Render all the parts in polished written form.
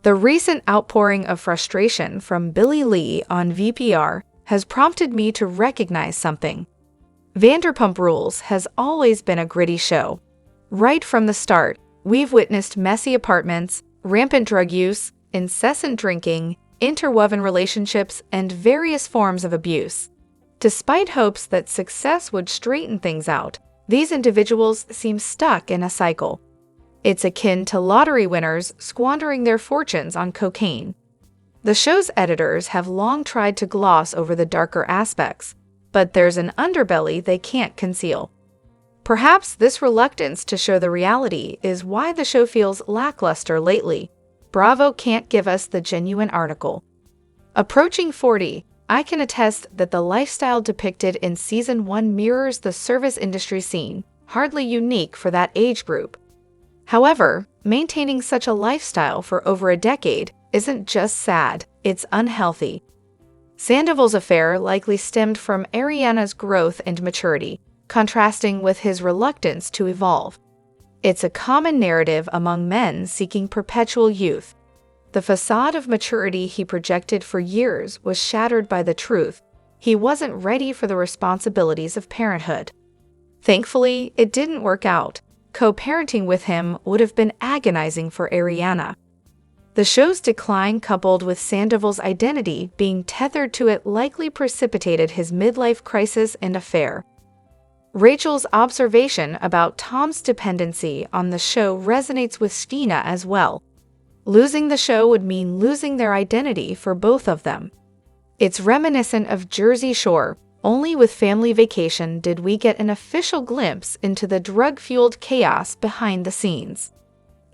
The recent outpouring of frustration from Billy Lee on VPR has prompted me to recognize something. Vanderpump Rules has always been a gritty show. Right from the start, we've witnessed messy apartments, rampant drug use, incessant drinking, interwoven relationships, and various forms of abuse. Despite hopes that success would straighten things out, these individuals seem stuck in a cycle. It's akin to lottery winners squandering their fortunes on cocaine. The show's editors have long tried to gloss over the darker aspects, but there's an underbelly they can't conceal. Perhaps this reluctance to show the reality is why the show feels lackluster lately. Bravo can't give us the genuine article. Approaching 40, I can attest that the lifestyle depicted in Season 1 mirrors the service industry scene, hardly unique for that age group. However, maintaining such a lifestyle for over a decade isn't just sad, it's unhealthy. Sandoval's affair likely stemmed from Ariana's growth and maturity, contrasting with his reluctance to evolve. It's a common narrative among men seeking perpetual youth. The facade of maturity he projected for years was shattered by the truth. He wasn't ready for the responsibilities of parenthood. Thankfully, it didn't work out. Co-parenting with him would have been agonizing for Ariana. The show's decline, coupled with Sandoval's identity being tethered to it, likely precipitated his midlife crisis and affair. Rachel's observation about Tom's dependency on the show resonates with Sheena as well. Losing the show would mean losing their identity for both of them. It's reminiscent of Jersey Shore. Only with Family Vacation did we get an official glimpse into the drug-fueled chaos behind the scenes.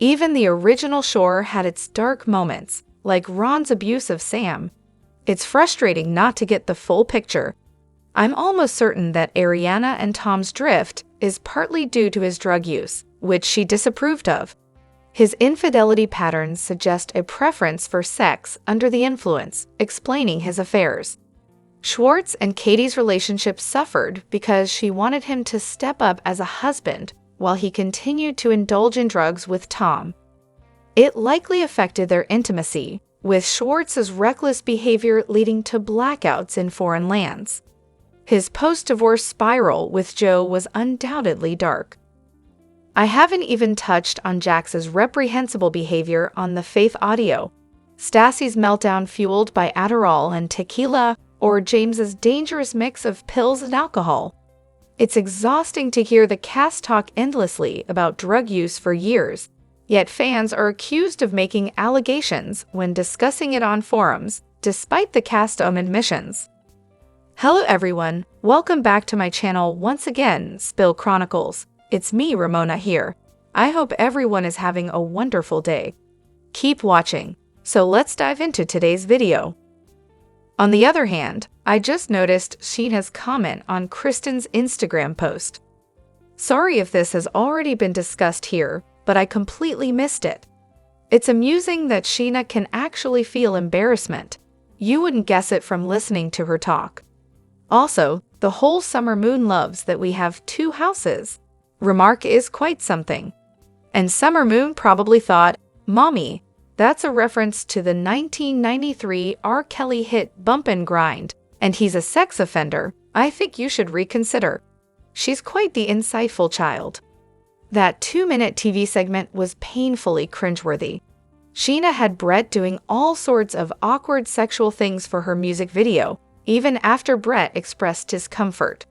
Even the original Shore had its dark moments, like Ron's abuse of Sam. It's frustrating not to get the full picture. I'm almost certain that Ariana and Tom's drift is partly due to his drug use, which she disapproved of. His infidelity patterns suggest a preference for sex under the influence, explaining his affairs. Schwartz and Katie's relationship suffered because she wanted him to step up as a husband while he continued to indulge in drugs with Tom. It likely affected their intimacy, with Schwartz's reckless behavior leading to blackouts in foreign lands. His post-divorce spiral with Joe was undoubtedly dark. I haven't even touched on Jax's reprehensible behavior on the Faith audio, Stassi's meltdown fueled by Adderall and tequila, or James's dangerous mix of pills and alcohol. It's exhausting to hear the cast talk endlessly about drug use for years, yet fans are accused of making allegations when discussing it on forums, despite the cast's own admissions. Hello everyone, welcome back to my channel once again, Spill Chronicles. It's me, Ramona here. I hope everyone is having a wonderful day. Keep watching. So let's dive into today's video. On the other hand, I just noticed Sheena's comment on Kristen's Instagram post. Sorry if this has already been discussed here, but I completely missed it. It's amusing that Sheena can actually feel embarrassment. You wouldn't guess it from listening to her talk. Also, the whole Summer Moon loves that we have two houses. Remark is quite something. And Summer Moon probably thought, Mommy, that's a reference to the 1993 R. Kelly hit Bump and Grind, and he's a sex offender. I think you should reconsider. She's quite the insightful child. That 2-minute TV segment was painfully cringeworthy. Sheena had Brett doing all sorts of awkward sexual things for her music video, even after Brett expressed discomfort.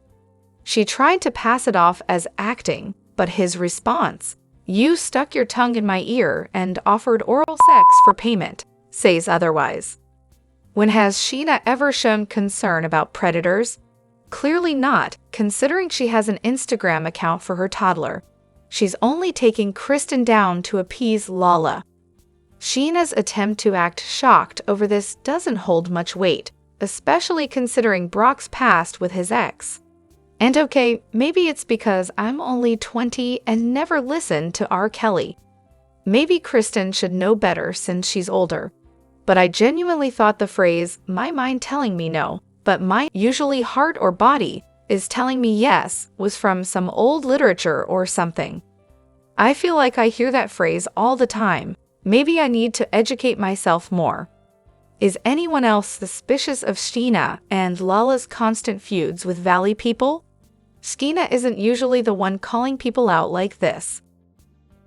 She tried to pass it off as acting, but his response, "You stuck your tongue in my ear and offered oral sex for payment," says otherwise. When has Sheena ever shown concern about predators? Clearly not, considering she has an Instagram account for her toddler. She's only taking Kristen down to appease Lala. Sheena's attempt to act shocked over this doesn't hold much weight, especially considering Brock's past with his ex. And okay, maybe it's because I'm only 20 and never listened to R. Kelly. Maybe Kristen should know better since she's older. But I genuinely thought the phrase, "my mind telling me no, but my usually heart or body is telling me yes," was from some old literature or something. I feel like I hear that phrase all the time, Maybe I need to educate myself more. Is anyone else suspicious of Sheena and Lala's constant feuds with Valley people? Scheana isn't usually the one calling people out like this.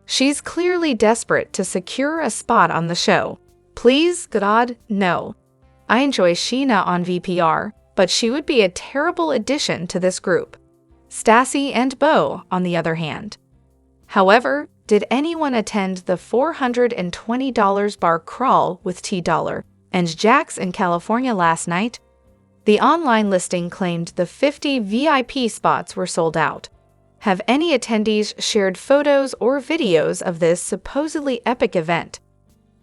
She's clearly desperate to secure a spot on the show. Please, God, no. I enjoy Sheena on VPR, but she would be a terrible addition to this group. Stassi and Beau, on the other hand. However, did anyone attend the $420 bar crawl with T Dollar and Jax in California last night? The online listing claimed the 50 VIP spots were sold out. Have any attendees shared photos or videos of this supposedly epic event?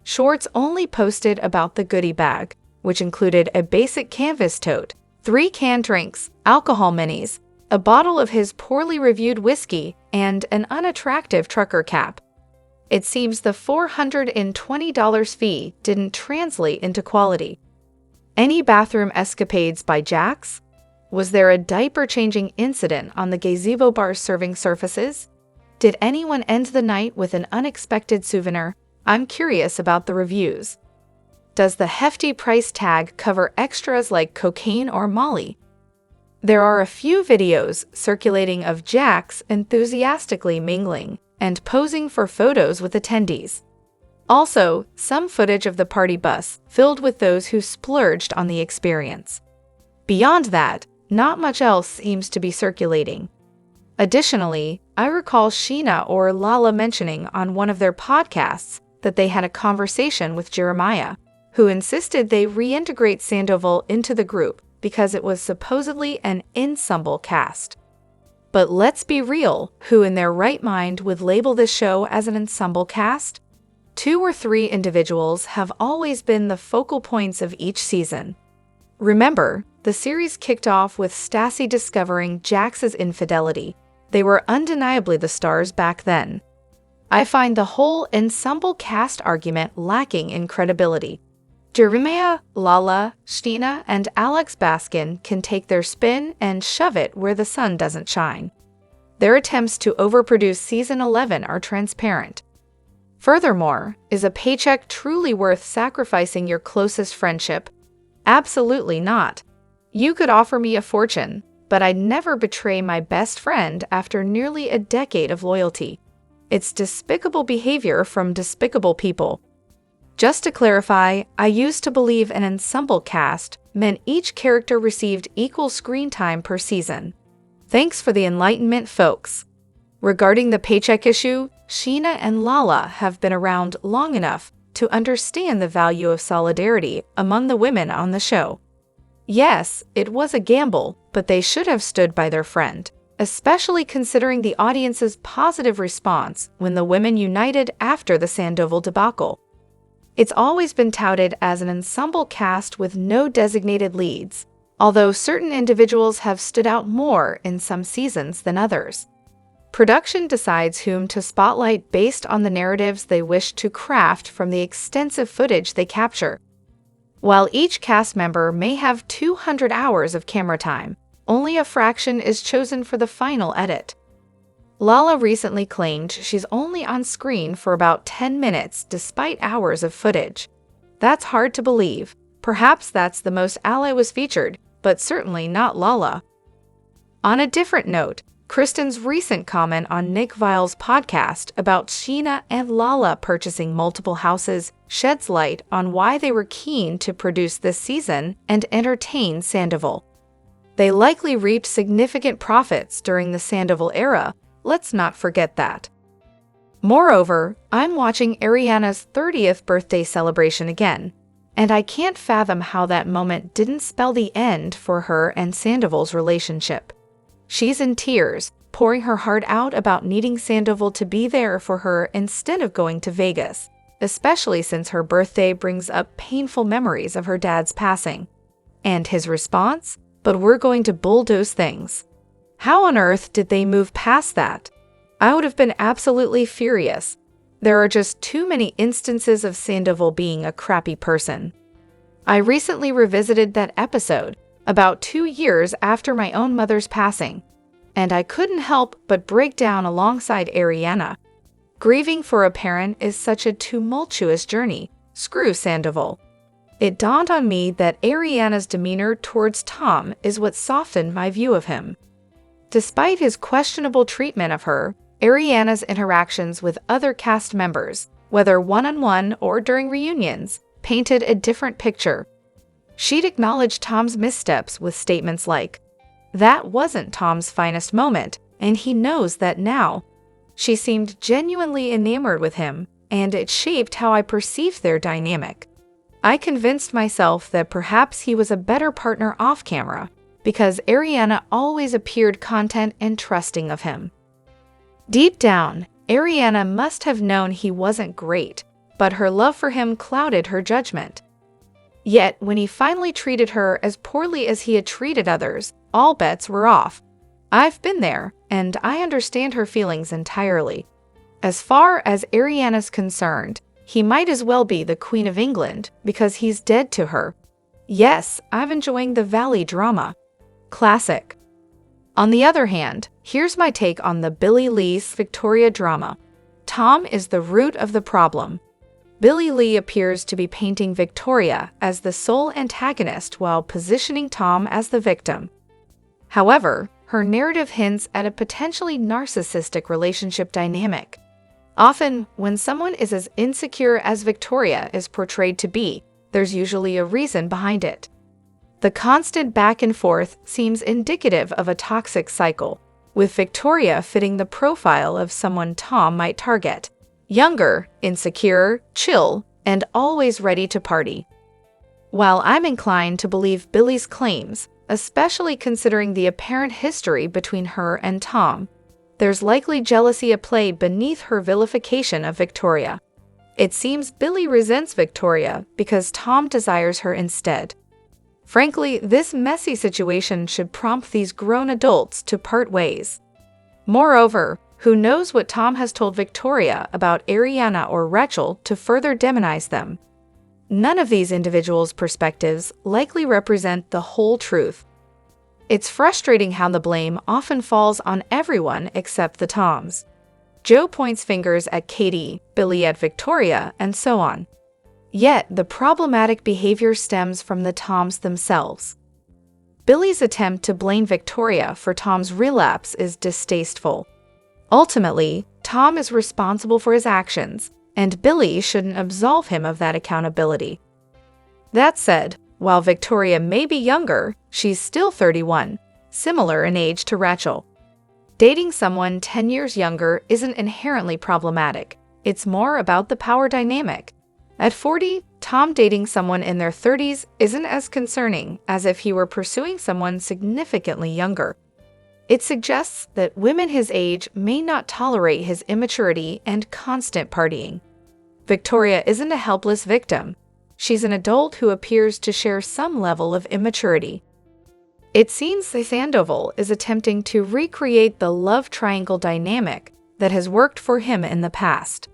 Schwartz only posted about the goodie bag, which included a basic canvas tote, 3 canned drinks, alcohol minis, a bottle of his poorly reviewed whiskey, and an unattractive trucker cap. It seems the $420 fee didn't translate into quality. Any bathroom escapades by Jax? Was there a diaper-changing incident on the gazebo bar's serving surfaces? Did anyone end the night with an unexpected souvenir? I'm curious about the reviews. Does the hefty price tag cover extras like cocaine or Molly? There are a few videos circulating of Jax enthusiastically mingling and posing for photos with attendees. Also, some footage of the party bus filled with those who splurged on the experience. Beyond that, not much else seems to be circulating. Additionally, I recall Sheena or Lala mentioning on one of their podcasts that they had a conversation with Jeremiah, who insisted they reintegrate Sandoval into the group because it was supposedly an ensemble cast. But let's be real, who in their right mind would label this show as an ensemble cast? 2 or 3 individuals have always been the focal points of each season. Remember, the series kicked off with Stassi discovering Jax's infidelity. They were undeniably the stars back then. I find the whole ensemble cast argument lacking in credibility. Jeremiah, Lala, Sheena, and Alex Baskin can take their spin and shove it where the sun doesn't shine. Their attempts to overproduce season 11 are transparent. Furthermore, is a paycheck truly worth sacrificing your closest friendship? Absolutely not. You could offer me a fortune, but I'd never betray my best friend after nearly a decade of loyalty. It's despicable behavior from despicable people. Just to clarify, I used to believe an ensemble cast meant each character received equal screen time per season. Thanks for the enlightenment, folks. Regarding the paycheck issue, Sheena and Lala have been around long enough to understand the value of solidarity among the women on the show. Yes, it was a gamble, but they should have stood by their friend, especially considering the audience's positive response when the women united after the Sandoval debacle. It's always been touted as an ensemble cast with no designated leads, although certain individuals have stood out more in some seasons than others. Production decides whom to spotlight based on the narratives they wish to craft from the extensive footage they capture. While each cast member may have 200 hours of camera time, only a fraction is chosen for the final edit. Lala recently claimed she's only on screen for about 10 minutes despite hours of footage. That's hard to believe. Perhaps that's the most Ally was featured, but certainly not Lala. On a different note, Kristen's recent comment on Nick Viall's podcast about Sheena and Lala purchasing multiple houses sheds light on why they were keen to produce this season and entertain Sandoval. They likely reaped significant profits during the Sandoval era. Let's not forget that. Moreover, I'm watching Ariana's 30th birthday celebration again, and I can't fathom how that moment didn't spell the end for her and Sandoval's relationship. She's in tears, pouring her heart out about needing Sandoval to be there for her instead of going to Vegas, especially since her birthday brings up painful memories of her dad's passing. And his response? But we're going to bulldoze things. How on earth did they move past that? I would have been absolutely furious. There are just too many instances of Sandoval being a crappy person. I recently revisited that episode, about 2 years after my own mother's passing, and I couldn't help but break down alongside Ariana. Grieving for a parent is such a tumultuous journey. Screw Sandoval. It dawned on me that Ariana's demeanor towards Tom is what softened my view of him. Despite his questionable treatment of her, Ariana's interactions with other cast members, whether one-on-one or during reunions, painted a different picture. She'd acknowledged Tom's missteps with statements like, "That wasn't Tom's finest moment, and he knows that now." She seemed genuinely enamored with him, and it shaped how I perceived their dynamic. I convinced myself that perhaps he was a better partner off-camera, because Ariana always appeared content and trusting of him. Deep down, Ariana must have known he wasn't great, but her love for him clouded her judgment. Yet, when he finally treated her as poorly as he had treated others, all bets were off. I've been there, and I understand her feelings entirely. As far as Ariana's concerned, he might as well be the Queen of England because he's dead to her. Yes, I'm enjoying the Valley drama. Classic. On the other hand, here's my take on the Billie Lee's Victoria drama. Tom is the root of the problem. Billie Lee appears to be painting Victoria as the sole antagonist while positioning Tom as the victim. However, her narrative hints at a potentially narcissistic relationship dynamic. Often, when someone is as insecure as Victoria is portrayed to be, there's usually a reason behind it. The constant back and forth seems indicative of a toxic cycle, with Victoria fitting the profile of someone Tom might target. Younger, insecure, chill, and always ready to party. While I'm inclined to believe Billie's claims, especially considering the apparent history between her and Tom, there's likely jealousy at play beneath her vilification of Victoria. It seems Billie resents Victoria because Tom desires her instead. Frankly, this messy situation should prompt these grown adults to part ways. Moreover, who knows what Tom has told Victoria about Ariana or Rachel to further demonize them? None of these individuals' perspectives likely represent the whole truth. It's frustrating how the blame often falls on everyone except the Toms. Joe points fingers at Katie, Billie at Victoria, and so on. Yet, the problematic behavior stems from the Toms themselves. Billie's attempt to blame Victoria for Tom's relapse is distasteful. Ultimately, Tom is responsible for his actions, and Billie shouldn't absolve him of that accountability. That said, while Victoria may be younger, she's still 31, similar in age to Rachel. Dating someone 10 years younger isn't inherently problematic. It's more about the power dynamic. At 40, Tom dating someone in their 30s isn't as concerning as if he were pursuing someone significantly younger. It suggests that women his age may not tolerate his immaturity and constant partying. Victoria isn't a helpless victim. She's an adult who appears to share some level of immaturity. It seems that Sandoval is attempting to recreate the love triangle dynamic that has worked for him in the past.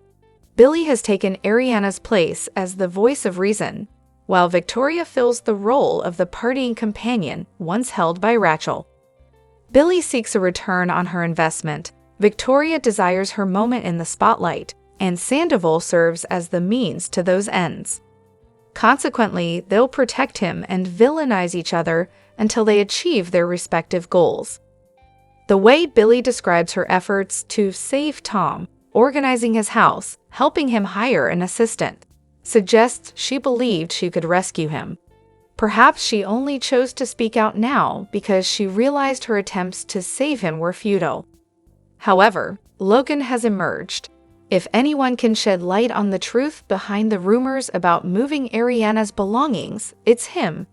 Billie has taken Ariana's place as the voice of reason, while Victoria fills the role of the partying companion once held by Rachel. Billie seeks a return on her investment, Victoria desires her moment in the spotlight, and Sandoval serves as the means to those ends. Consequently, they'll protect him and villainize each other until they achieve their respective goals. The way Billie describes her efforts to save Tom, organizing his house, helping him hire an assistant, suggests she believed she could rescue him. Perhaps she only chose to speak out now because she realized her attempts to save him were futile. However, Logan has emerged. If anyone can shed light on the truth behind the rumors about moving Ariana's belongings, it's him.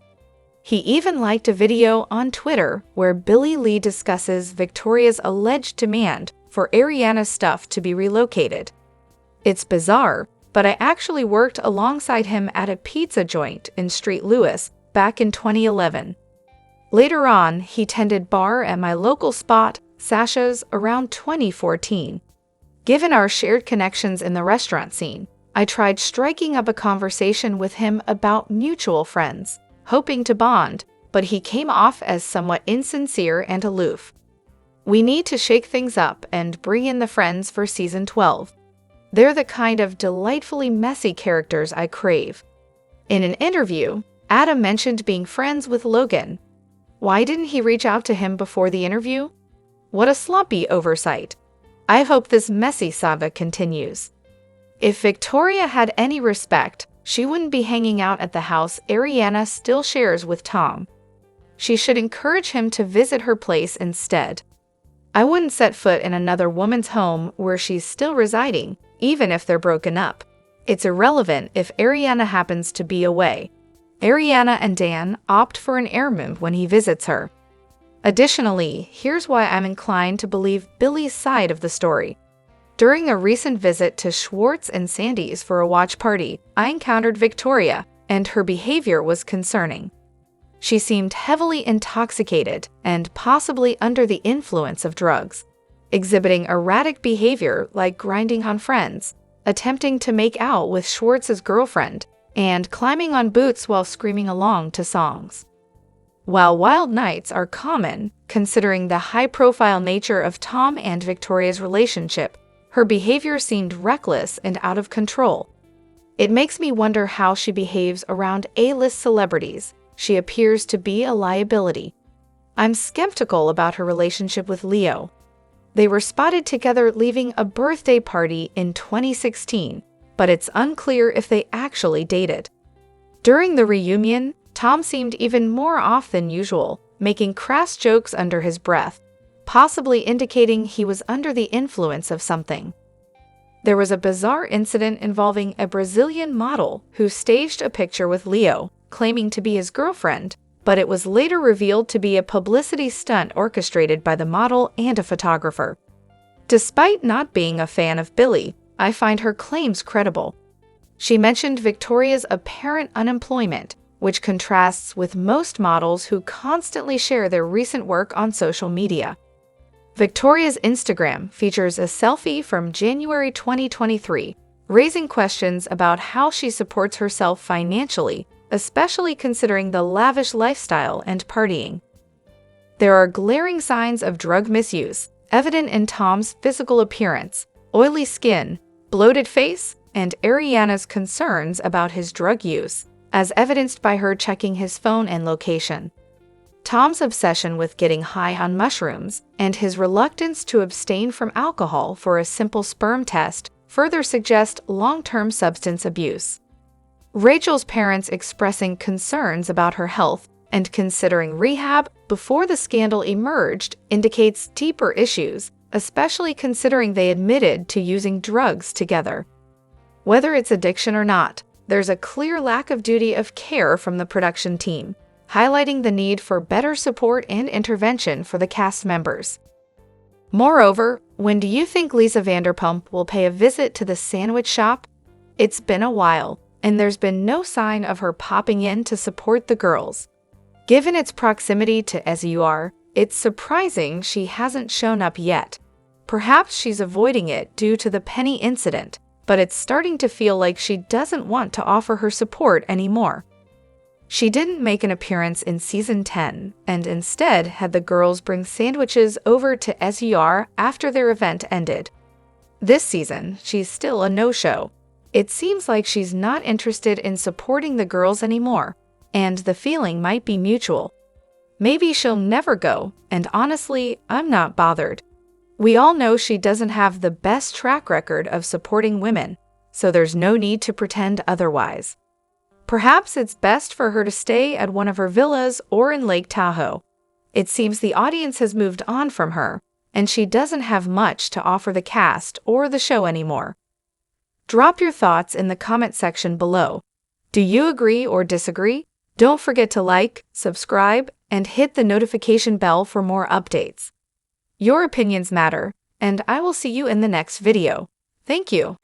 He even liked a video on Twitter where Billie Lee discusses Victoria's alleged demand for Ariana's stuff to be relocated. It's bizarre, but I actually worked alongside him at a pizza joint in St. Louis back in 2011. Later on, he tended bar at my local spot, Sasha's, around 2014. Given our shared connections in the restaurant scene, I tried striking up a conversation with him about mutual friends, hoping to bond, but he came off as somewhat insincere and aloof. We need to shake things up and bring in the friends for season 12. They're the kind of delightfully messy characters I crave. In an interview, Adam mentioned being friends with Logan. Why didn't he reach out to him before the interview? What a sloppy oversight. I hope this messy saga continues. If Victoria had any respect, she wouldn't be hanging out at the house Ariana still shares with Tom. She should encourage him to visit her place instead. I wouldn't set foot in another woman's home where she's still residing, even if they're broken up. It's irrelevant if Ariana happens to be away. Ariana and Dan opt for an airman when he visits her. Additionally, here's why I'm inclined to believe Billy's side of the story. During a recent visit to Schwartz and Sandy's for a watch party, I encountered Victoria, and her behavior was concerning. She seemed heavily intoxicated and possibly under the influence of drugs, exhibiting erratic behavior like grinding on friends, attempting to make out with Schwartz's girlfriend, and climbing on boots while screaming along to songs. While wild nights are common, considering the high-profile nature of Tom and Victoria's relationship, her behavior seemed reckless and out of control. It makes me wonder how she behaves around A-list celebrities. She appears to be a liability. I'm skeptical about her relationship with Leo. They were spotted together leaving a birthday party in 2016, but it's unclear if they actually dated. During the reunion, Tom seemed even more off than usual, making crass jokes under his breath, possibly indicating he was under the influence of something. There was a bizarre incident involving a Brazilian model who staged a picture with Leo, claiming to be his girlfriend, but it was later revealed to be a publicity stunt orchestrated by the model and a photographer. Despite not being a fan of Billy, I find her claims credible. She mentioned Victoria's apparent unemployment, which contrasts with most models who constantly share their recent work on social media. Victoria's Instagram features a selfie from January 2023, raising questions about how she supports herself financially, especially considering the lavish lifestyle and partying. There are glaring signs of drug misuse, evident in Tom's physical appearance, oily skin, bloated face, and Ariana's concerns about his drug use, as evidenced by her checking his phone and location. Tom's obsession with getting high on mushrooms and his reluctance to abstain from alcohol for a simple sperm test further suggest long-term substance abuse. Rachel's parents expressing concerns about her health and considering rehab before the scandal emerged indicates deeper issues, especially considering they admitted to using drugs together. Whether it's addiction or not, there's a clear lack of duty of care from the production team, highlighting the need for better support and intervention for the cast members. Moreover, when do you think Lisa Vanderpump will pay a visit to the sandwich shop? It's been a while, and there's been no sign of her popping in to support the girls. Given its proximity to SUR, it's surprising she hasn't shown up yet. Perhaps she's avoiding it due to the Penny incident, but it's starting to feel like she doesn't want to offer her support anymore. She didn't make an appearance in Season 10, and instead had the girls bring sandwiches over to SUR after their event ended. This season, she's still a no-show. It seems like she's not interested in supporting the girls anymore, and the feeling might be mutual. Maybe she'll never go, and honestly, I'm not bothered. We all know she doesn't have the best track record of supporting women, so there's no need to pretend otherwise. Perhaps it's best for her to stay at one of her villas or in Lake Tahoe. It seems the audience has moved on from her, and she doesn't have much to offer the cast or the show anymore. Drop your thoughts in the comment section below. Do you agree or disagree? Don't forget to like, subscribe, and hit the notification bell for more updates. Your opinions matter, and I will see you in the next video. Thank you.